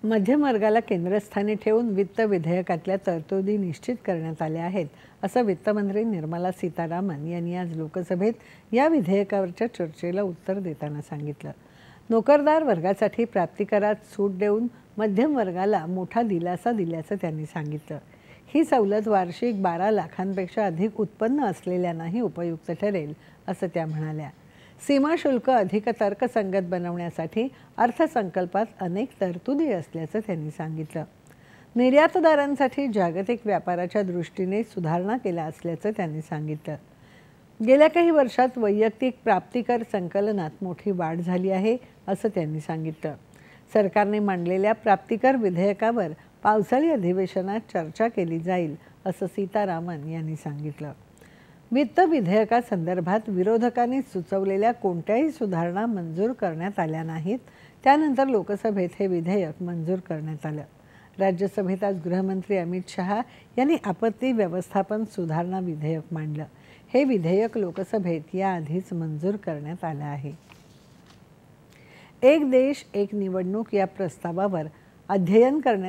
मध्यम वर्गाला केंद्रस्थानी ठेवून वित्त विधेयकातल्या तरतुदी निश्चित करण्यात आल्या आहेत, असं वित्तमंत्री निर्मला सीतारामन यांनी आज लोकसभेत या विधेयकावरच्या चर्चेला उत्तर देताना सांगितलं. नोकरदार वर्गासाठी प्राप्तिकरात सूट देऊन मध्यम वर्गाला मोठा दिलासा दिल्याचं त्यांनी सांगितलं. ही सवलत वार्षिक 12 लाखांपेक्षा अधिक उत्पन्न असलेल्यांनाही उपयुक्त ठरेल, असं त्या म्हणाल्या. सीमा शुल्क अधिक तर्कसंगत बनवण्यासाठी अर्थसंकल्पात अनेक तरतुदी असल्याचं त्यांनी सांगितलं. निर्यातदारांसाठी जागतिक व्यापाराच्या दृष्टीने सुधारणा केल्या असल्याचं त्यांनी सांगितलं. गेल्या काही वर्षात वैयक्तिक प्राप्तिकर संकलनात मोठी वाढ झाली आहे, असं त्यांनी सांगितलं. सरकारने मांडलेल्या प्राप्तिकर विधेयकावर पावसाळी अधिवेशनात चर्चा केली जाईल, असं सीतारामन यांनी सांगितलं. वित्त विधेयकासंदर्भात विरोधकांनी सुचवलेल्या कोणत्याही सुधारणा मंजूर करण्यात आल्या नाहीत. त्यानंतर लोकसभेत हे विधेयक मंजूर करण्यात आलं. राज्यसभेत आज गृहमंत्री अमित शहा यांनी आपत्ती व्यवस्थापन सुधारणा विधेयक मांडलं. हे विधेयक लोकसभेत याआधीच मंजूर करण्यात आलं आहे. एक देश एक निवडणूक या प्रस्तावावर अध्ययन करण्यात